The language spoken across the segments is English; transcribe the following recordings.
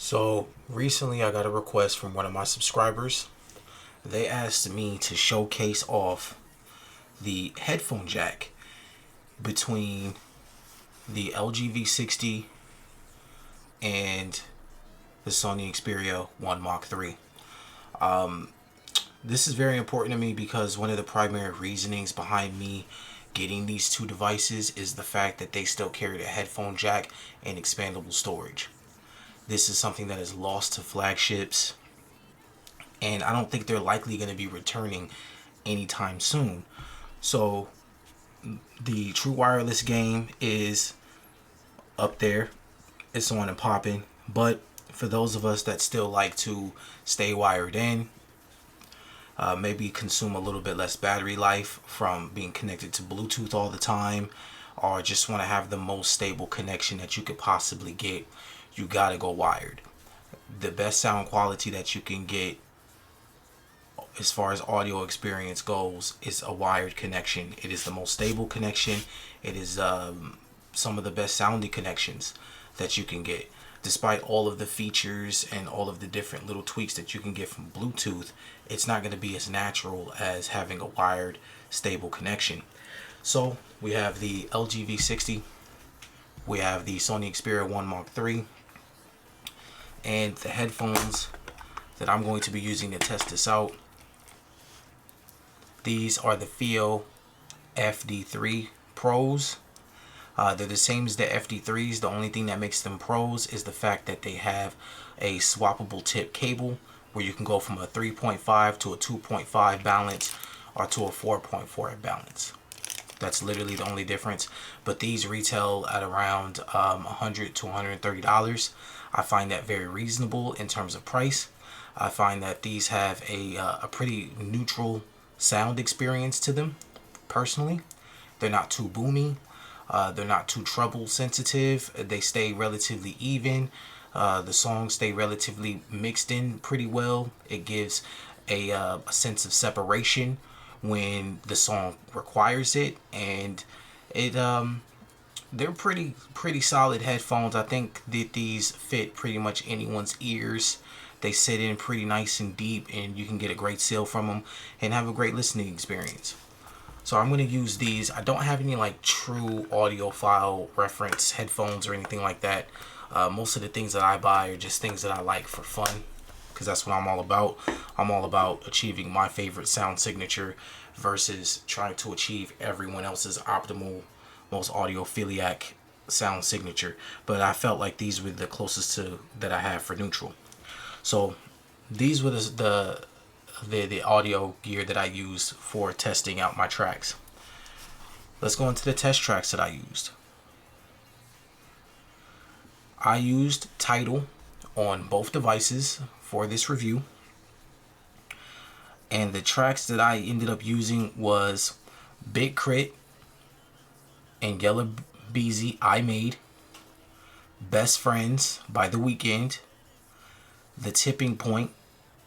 So recently I got a request from one of my subscribers. They asked me to showcase off the headphone jack between the LG V60 and the Sony Xperia 1 Mark III. This is very important to me because one of the primary reasonings behind me getting these two devices is the fact that they still carry the headphone jack and expandable storage. This is something that is lost to flagships, and I don't think they're likely going to be returning anytime soon. So the true wireless game is up there. It's on and popping. But for those of us that still like to stay wired in, maybe consume a little bit less battery life from being connected to Bluetooth all the time, or just want to have the most stable connection that you could possibly get, you gotta go wired. The best sound quality that you can get as far as audio experience goes is a wired connection. It is the most stable connection. It is some of the best sounding connections that you can get. Despite all of the features and all of the different little tweaks that you can get from Bluetooth, it's not going to be as natural as having a wired stable connection. So we have the LG V60, we have the Sony Xperia 1 Mark III, and the headphones that I'm going to be using to test this out. These are the fiio FD3 Pros. They're the same as the FD3s. The only thing that makes them pros is the fact that they have a swappable tip cable where you can go from a 3.5 to a 2.5 balance or to a 4.4 balance. That's literally the only difference. But these retail at around $100 to $130. I find that very reasonable in terms of price. I find that these have a pretty neutral sound experience to them. Personally, they're not too boomy. They're not too treble sensitive. They stay relatively even. The songs stay relatively mixed in pretty well. It gives a sense of separation when the song requires it, and they're pretty solid headphones. I think that these fit pretty much anyone's ears. They sit in pretty nice and deep, and you can get a great seal from them and have a great listening experience. So I'm going to use these. I don't have any like true audiophile reference headphones or anything like that. Most of the things that I buy are just things that I like for fun, because that's what I'm all about. I'm all about achieving my favorite sound signature versus trying to achieve everyone else's optimal, most audiophiliac sound signature. But I felt like these were the closest to that I have for neutral. So these were the audio gear that I used for testing out my tracks. Let's go into the test tracks that I used. I used Tidal on both devices for this review, and the tracks that I ended up using was Big Crit and Yella Beezy I Made, Best Friends by The Weeknd, The Tipping Point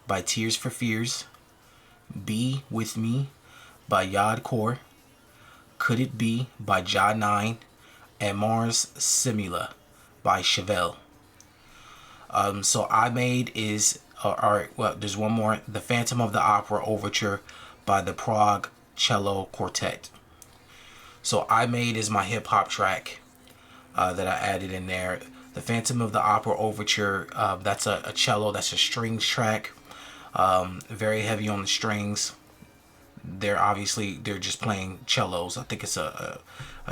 by Tears for Fears, Be With Me by Yardcore, Could It Be by Ja 9, and Mars Simula by Chevelle. So I Made is, alright, well, there's one more, The Phantom of the Opera Overture by the Prague Cello Quartet. So I Made is my hip hop track that I added in there. The Phantom of the Opera Overture, that's a cello, that's a strings track. Very heavy on the strings. They're just playing cellos. I think it's a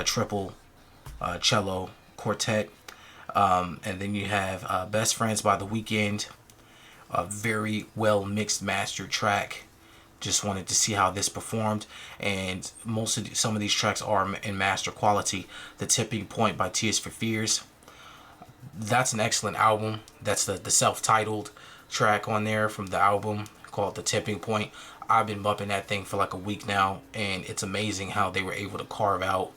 triple cello quartet. And then you have Best Friends by The Weeknd, a very well mixed mastered track. Just wanted to see how this performed, and some of these tracks are in master quality. The Tipping Point by Tears for Fears, that's an excellent album. That's the self-titled track on there from the album called The Tipping Point. I've been bumping that thing for like a week now, and it's amazing how they were able to carve out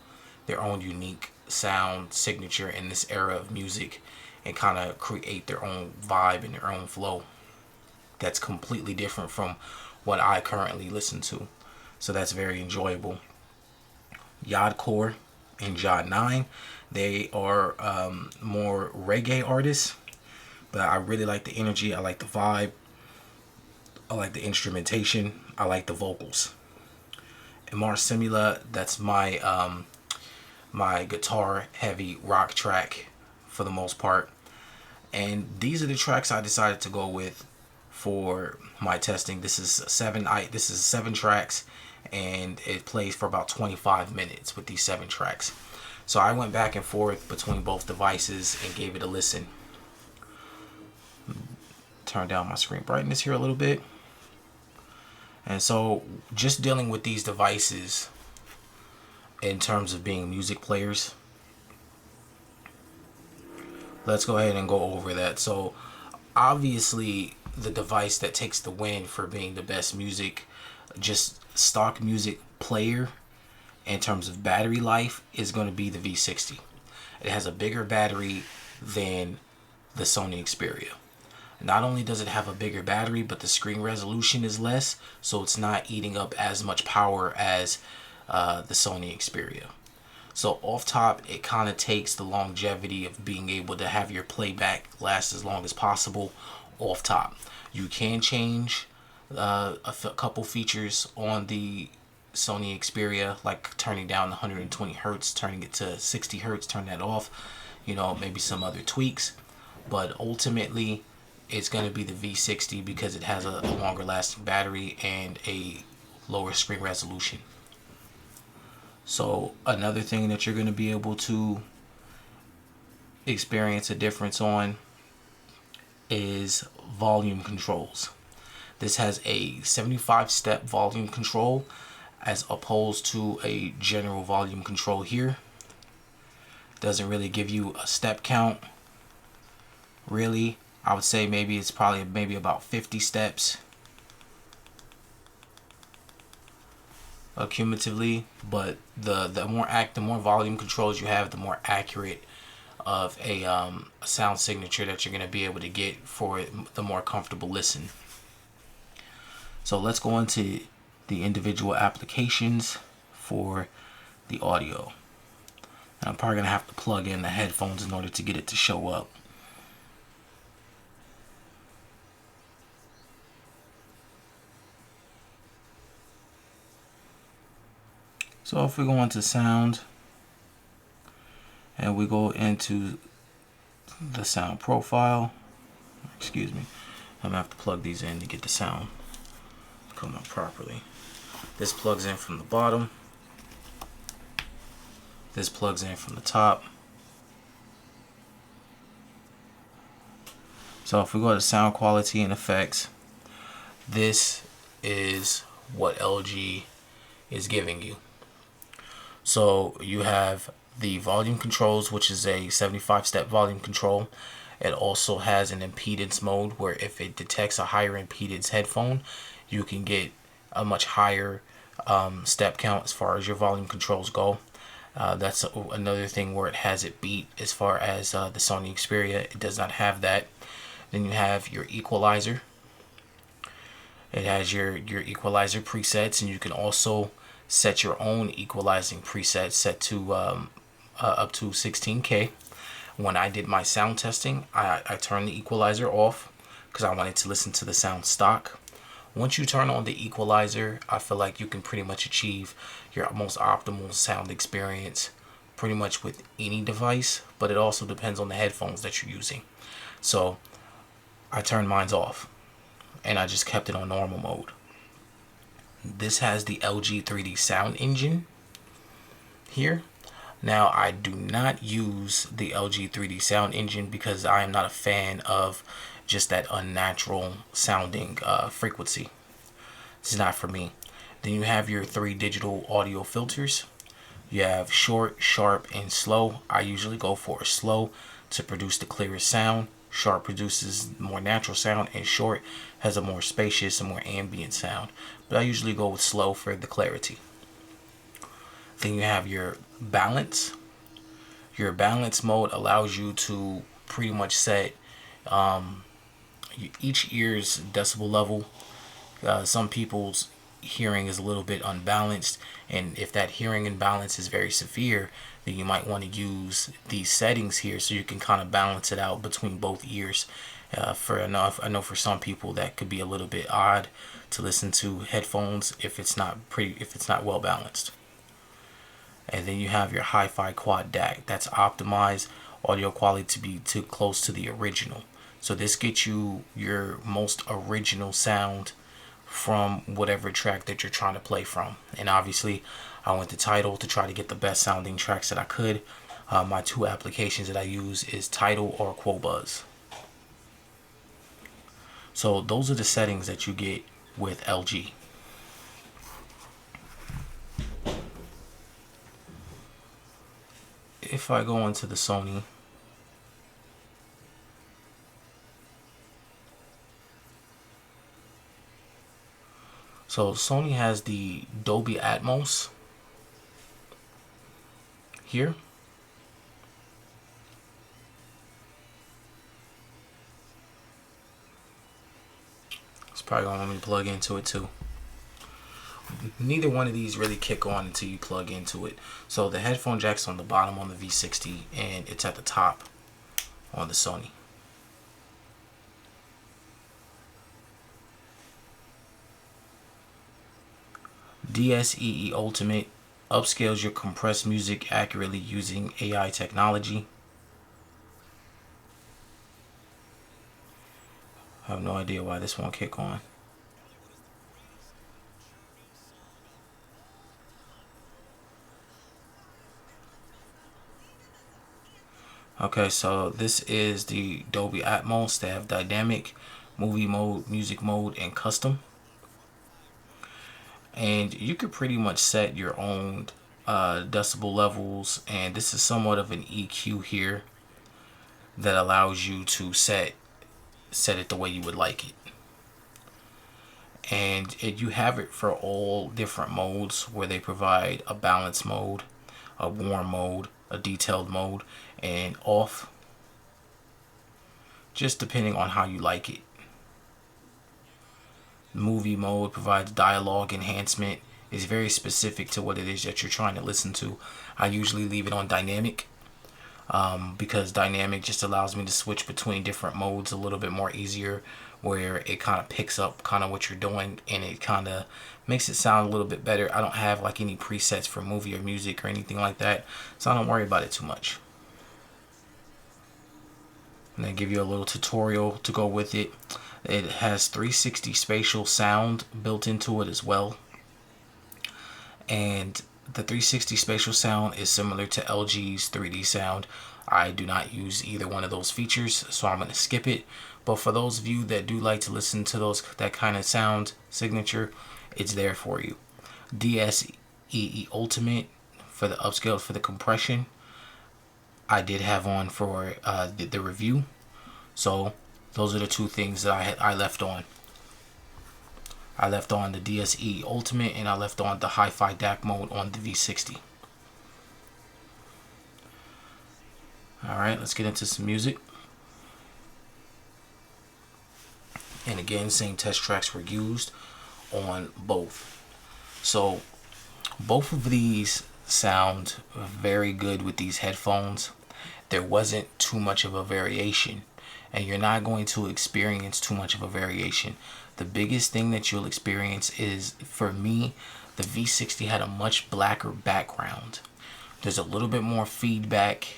their own unique sound signature in this era of music and kind of create their own vibe and their own flow that's completely different from what I currently listen to. So that's very enjoyable. Yardcore and Ja 9, they are more reggae artists But I really like the energy. I like the vibe. I like the instrumentation. I like the vocals. And Mars Simula, that's my my guitar heavy rock track for the most part. And these are the tracks I decided to go with for my testing. This is seven tracks, and it plays for about 25 minutes with these 7 tracks. So I went back and forth between both devices and gave it a listen. Turn down my screen brightness here a little bit. And so just dealing with these devices in terms of being music players, let's go ahead and go over that. So obviously the device that takes the win for being the best music, just stock music player in terms of battery life, is going to be the V60. It has a bigger battery than the Sony Xperia. Not only does it have a bigger battery, but the screen resolution is less, so it's not eating up as much power as the Sony Xperia. So off top, it kind of takes the longevity of being able to have your playback last as long as possible off top. You can change a couple features on the Sony Xperia, like turning down the 120 hertz, turning it to 60 hertz, turn that off, you know, maybe some other tweaks. But ultimately, it's going to be the V60 because it has a longer lasting battery and a lower screen resolution. So another thing that you're going to be able to experience a difference on is volume controls. This has a 75-step volume control as opposed to a general volume control here. Doesn't really give you a step count, really. I would say maybe it's probably maybe about 50 steps cumulatively, but the more volume controls you have, the more accurate of a sound signature that you're going to be able to get for the more comfortable listen. So let's go into the individual applications for the audio. And I'm probably going to have to plug in the headphones in order to get it to show up. So if we go into sound and we go into the sound profile, excuse me, I'm gonna have to plug these in to get the sound to come up properly. This plugs in from the bottom. This plugs in from the top. So if we go to sound quality and effects, this is what LG is giving you. So you have the volume controls, which is a 75-step volume control. It also has an impedance mode where if it detects a higher impedance headphone, you can get a much higher step count as far as your volume controls go. That's another thing where it has it beat as far as the Sony Xperia. It does not have that. Then you have your equalizer. It has your equalizer presets, and you can also set your own equalizing preset set to up to 16K. When I did my sound testing, I turned the equalizer off because I wanted to listen to the sound stock. Once you turn on the equalizer, I feel like you can pretty much achieve your most optimal sound experience pretty much with any device, but it also depends on the headphones that you're using. So I turned mine off and I just kept it on normal mode. This has the LG 3D sound engine here. Now I do not use the LG 3D sound engine because I am not a fan of just that unnatural sounding frequency. This is not for me. Then you have your 3 digital audio filters. You have short, sharp, and slow. I usually go for a slow to produce the clearest sound. Sharp produces more natural sound, and short has a more spacious and more ambient sound. But I usually go with slow for the clarity. Then you have your balance. Your balance mode allows you to pretty much set each ear's decibel level. Some people's hearing is a little bit unbalanced, and if that hearing imbalance is very severe, then you might want to use these settings here so you can kind of balance it out between both ears. I know for some people that could be a little bit odd to listen to headphones if it's not well balanced. And then you have your hi-fi quad DAC. That's optimized audio quality to be too close to the original. So this gets you your most original sound from whatever track that you're trying to play from. And obviously I went to Tidal to try to get the best sounding tracks that I could. My two applications that I use is Tidal or Quobuzz. So those are the settings that you get with LG. If I go into the Sony, so Sony has the Dolby Atmos here. It's probably gonna let me plug into it too. Neither one of these really kick on until you plug into it. So the headphone jack's on the bottom on the V60 and it's at the top on the Sony. DSEE Ultimate upscales your compressed music accurately using AI technology. I have no idea why this won't kick on. Okay, so this is the Dolby Atmos. They have dynamic, movie mode, music mode, and custom. And you could pretty much set your own decibel levels, and this is somewhat of an EQ here that allows you to set it the way you would like it. And you have it for all different modes, where they provide a balance mode, a warm mode, a detailed mode, and off, just depending on how you like it. Movie mode provides dialogue enhancement. It's very specific to what it is that you're trying to listen to. I usually leave it on dynamic because dynamic just allows me to switch between different modes a little bit more easier, where it kind of picks up kind of what you're doing and it kind of makes it sound a little bit better. I don't have like any presets for movie or music or anything like that, so I don't worry about it too much. And then give you a little tutorial to go with it. It has 360 spatial sound built into it as well. And the 360 spatial sound is similar to LG's 3D sound. I do not use either one of those features, so I'm going to skip it. But for those of you that do like to listen to that kind of sound signature, it's there for you. DSEE Ultimate for the upscale, for the compression, I did have on for the review. So those are the two things that I left on. I left on the DSE Ultimate and I left on the Hi-Fi DAC mode on the V60. Alright, let's get into some music. And again, same test tracks were used on both. So both of these sound very good with these headphones. There wasn't too much of a variation, and you're not going to experience too much of a variation. The biggest thing that you'll experience is, for me, the V60 had a much blacker background. There's a little bit more feedback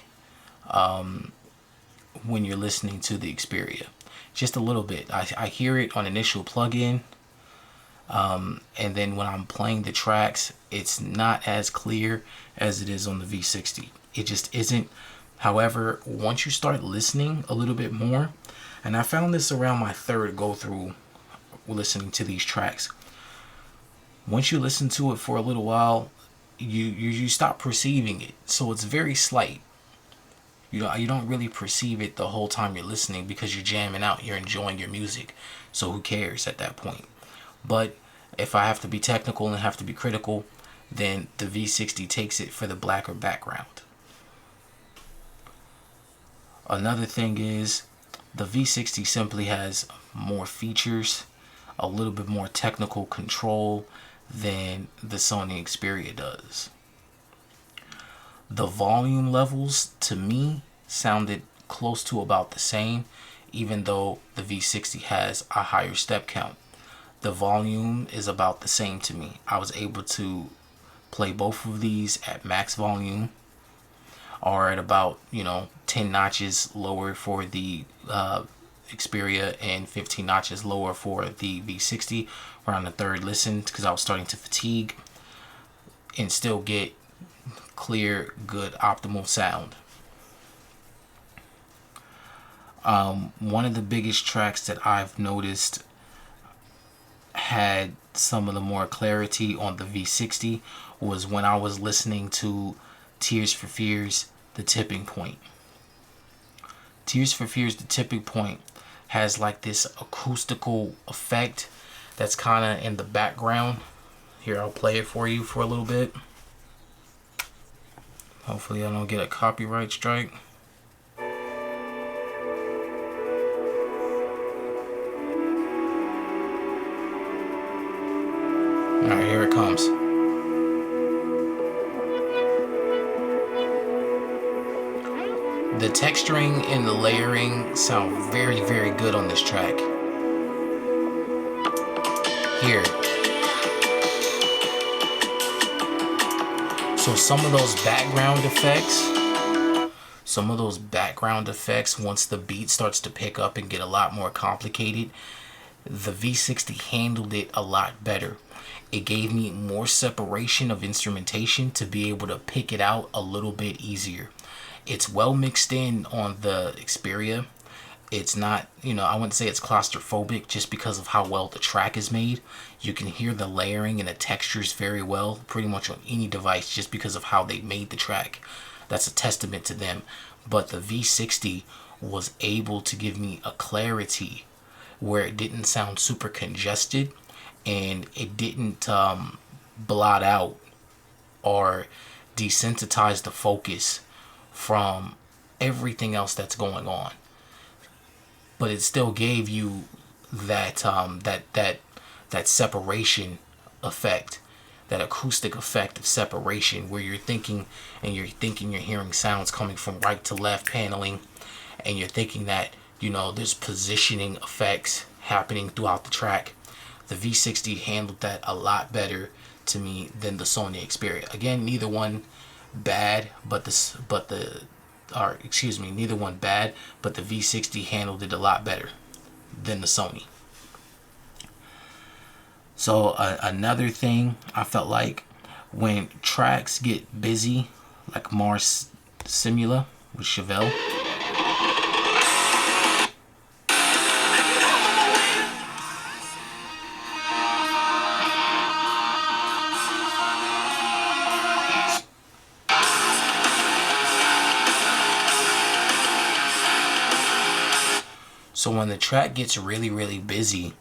when you're listening to the Xperia. Just a little bit. I hear it on initial plug-in, and then when I'm playing the tracks, it's not as clear as it is on the V60. It just isn't. However, once you start listening a little bit more, and I found this around my third go through listening to these tracks, once you listen to it for a little while, you stop perceiving it. So it's very slight. You don't really perceive it the whole time you're listening, because you're jamming out, you're enjoying your music. So who cares at that point? But if I have to be technical and have to be critical, then the V60 takes it for the blacker background. Another thing is, the V60 simply has more features, a little bit more technical control than the Sony Xperia does. The volume levels to me sounded close to about the same, even though the V60 has a higher step count. The volume is about the same to me. I was able to play both of these at max volume, or at about 10 notches lower for the Xperia and 15 notches lower for the V60 around the third listen, because I was starting to fatigue, and still get clear, good, optimal sound. One of the biggest tracks that I've noticed had some of the more clarity on the V60 was when I was listening to Tears for Fears, The Tipping Point. Tears for Fears, The Tipping Point has like this acoustical effect that's kind of in the background. Here, I'll play it for you for a little bit. Hopefully I don't get a copyright strike. Alright, here it comes. The texturing and the layering sound very, very good on this track. Here. So some of those background effects, once the beat starts to pick up and get a lot more complicated, the V60 handled it a lot better. It gave me more separation of instrumentation to be able to pick it out a little bit easier. It's well mixed in on the Xperia. It's not, I wouldn't say it's claustrophobic just because of how well the track is made. You can hear the layering and the textures very well, pretty much on any device, just because of how they made the track. That's a testament to them. But the V60 was able to give me a clarity where it didn't sound super congested, and it didn't blot out or desensitize the focus from everything else that's going on. But it still gave you that that separation effect, that acoustic effect of separation, where you're thinking you're hearing sounds coming from right to left paneling, and you're thinking that there's positioning effects happening throughout the track. The V60 handled that a lot better to me than the Sony Xperia. Again, neither one bad, neither one bad, but the V60 handled it a lot better than the Sony. So another thing, I felt like when tracks get busy, like Mars Simula with Chevelle, so when the track gets really, really busy,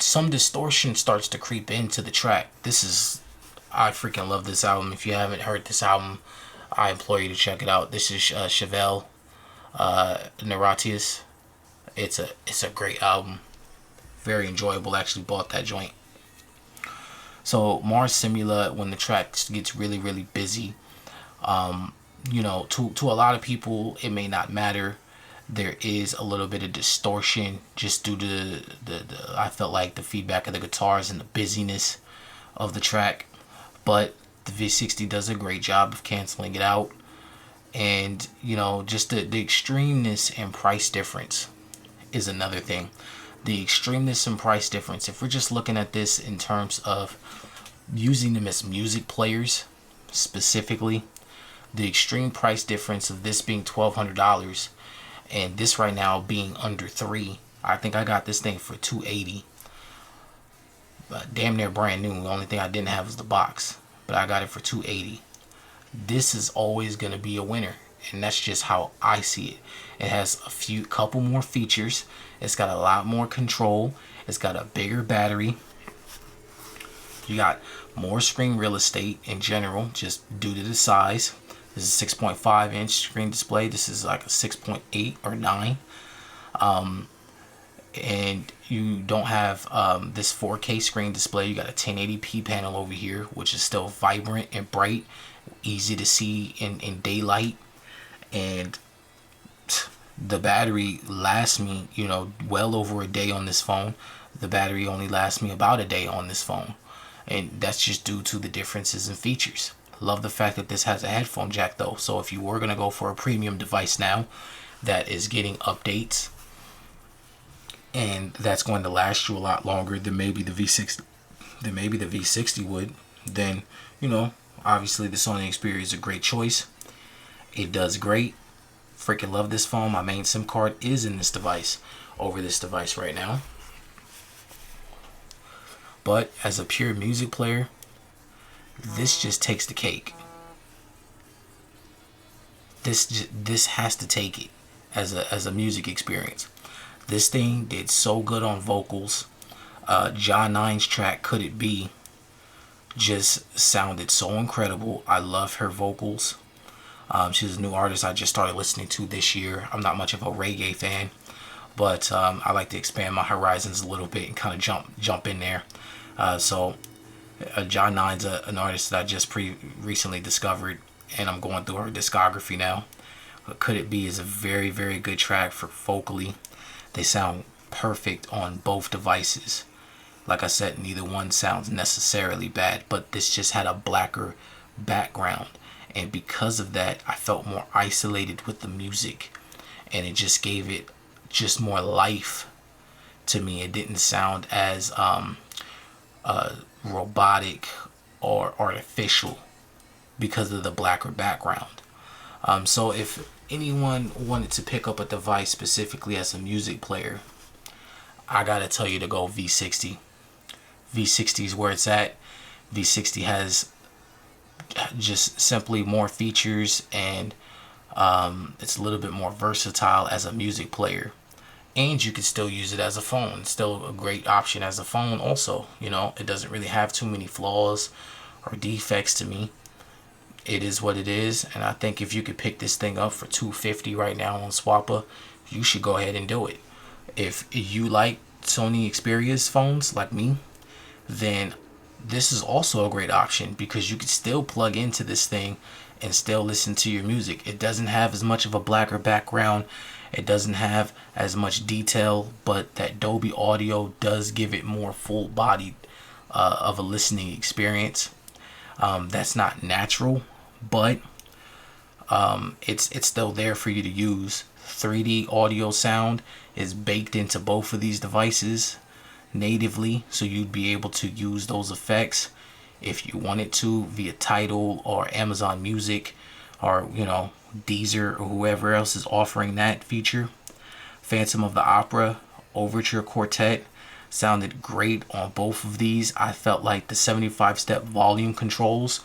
some distortion starts to creep into the track. I freaking love this album. If you haven't heard this album, I implore you to check it out. This is Chevelle, Neratius. It's a great album. Very enjoyable. Actually bought that joint. So Mars Simula, when the track gets really, really busy, to a lot of people it may not matter. There is a little bit of distortion just due to I felt like the feedback of the guitars and the busyness of the track. But the V60 does a great job of canceling it out. And, just the extremeness and price difference is another thing. The extremeness and price difference, if we're just looking at this in terms of using them as music players specifically, the extreme price difference of this being $1,200 and this right now being under $300. I think I got this thing for $280. Damn near brand new. The only thing I didn't have was the box, but I got it for $280. This is always going to be a winner, and that's just how I see it. It has a couple more features. It's got a lot more control. It's got a bigger battery. You got more screen real estate in general, just due to the size. This is a 6.5 inch screen display. This is like a 6.8 or 9. and you don't have this 4K screen display. You got a 1080p panel over here, which is still vibrant and bright, easy to see in daylight. And the battery lasts me, you know, well over a day on this phone. The battery only lasts me about a day on this phone, and that's just due to the differences in features. Love the fact that this has a headphone jack though, so if you were gonna go for a premium device now that is getting updates and that's going to last you a lot longer than maybe the V60 would, then, you know, obviously the Sony Xperia is a great choice. It does great. Freaking love this phone. My main SIM card is in this device, over this device right now. But as a pure music player, this just takes the cake. This has to take it as a music experience. This thing did so good on vocals. John 9's track "Could It Be" just sounded so incredible. I love her vocals. She's a new artist I just started listening to this year. I'm not much of a reggae fan, but I like to expand my horizons a little bit and kind of jump in there. So John 9's an artist that I just recently discovered, and I'm going through her discography now. "Could It Be" is a very, very good track for vocally. They sound perfect on both devices. Like I said, neither one sounds necessarily bad, but this just had a blacker background, and because of that I felt more isolated with the music, and it just gave it just more life to me. It didn't sound as robotic or artificial because of the blacker background. So if anyone wanted to pick up a device specifically as a music player, I gotta tell you to go V60. V60 is where it's at. V60 has just simply more features, and it's a little bit more versatile as a music player, and you can still use it as a phone. It's still a great option as a phone also. You know, it doesn't really have too many flaws or defects to me. It is what it is, and I think if you could pick this thing up for $250 right now on Swappa, you should go ahead and do it. If you like Sony Xperia's phones like me, then this is also a great option because you can still plug into this thing and still listen to your music. It doesn't have as much of a blacker background. It doesn't have as much detail, but that Dolby audio does give it more full bodied of a listening experience. That's not natural, but it's still there for you to use. 3D audio sound is baked into both of these devices natively, so you'd be able to use those effects if you wanted to via Tidal or Amazon Music, or, you know, Deezer or whoever else is offering that feature. Phantom of the Opera, Overture Quartet sounded great on both of these. I felt like the 75-step volume controls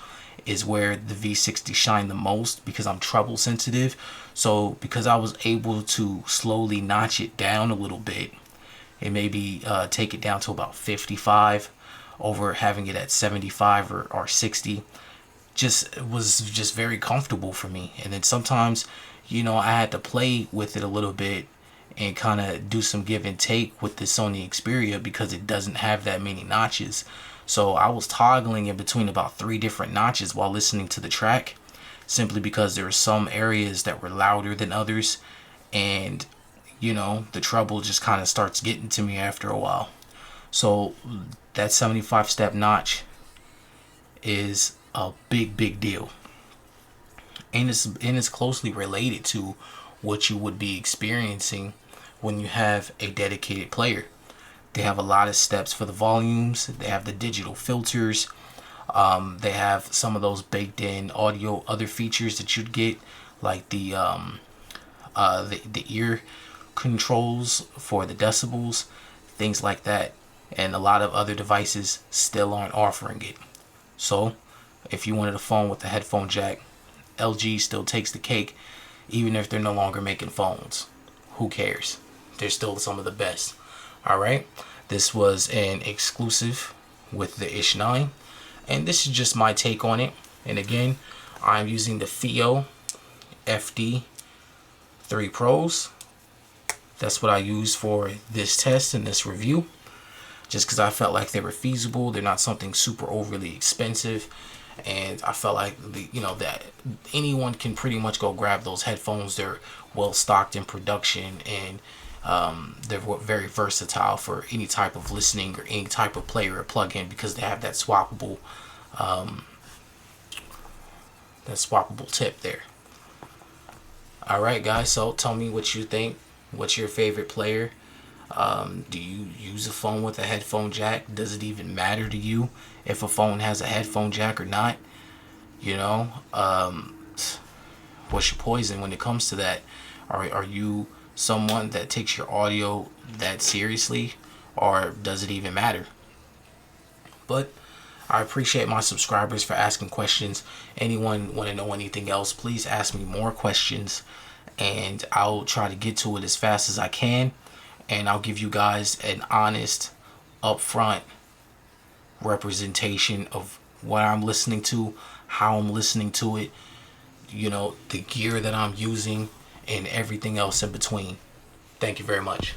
is where the V60 shined the most because I'm treble sensitive. So because I was able to slowly notch it down a little bit and maybe take it down to about 55 over having it at 75 or 60, was just very comfortable for me. And then sometimes, you know, I had to play with it a little bit and kind of do some give and take with the Sony Xperia because it doesn't have that many notches. So I was toggling in between about 3 different notches while listening to the track, simply because there were some areas that were louder than others, and, you know, the treble just kind of starts getting to me after a while. So that 75-step notch is a big deal, and it's closely related to what you would be experiencing when you have a dedicated player. They have a lot of steps for the volumes. They have the digital filters. They have some of those baked in audio other features that you'd get, like the ear controls for the decibels, things like that. And a lot of other devices still aren't offering it. So if you wanted a phone with a headphone jack, LG still takes the cake, even if they're no longer making phones. Who cares? They're still some of the best. Alright, this was an exclusive with the Ish 9, and this is just my take on it. And again, I'm using the Fiio FD 3 Pros. That's what I used for this test and this review, just because I felt like they were feasible. They're not something super overly expensive, and I felt like that anyone can pretty much go grab those headphones. They're well stocked in production, and they're very versatile for any type of listening or any type of player or plug-in, because they have that swappable tip there. All right, guys. So tell me what you think. What's your favorite player? Do you use a phone with a headphone jack? Does it even matter to you if a phone has a headphone jack or not? You know, what's your poison when it comes to that? Are you someone that takes your audio that seriously, or does it even matter? But I appreciate my subscribers for asking questions. Anyone want to know anything else, please ask me more questions, and I'll try to get to it as fast as I can. And I'll give you guys an honest, upfront representation of what I'm listening to, how I'm listening to it, the gear that I'm using, and everything else in between. Thank you very much.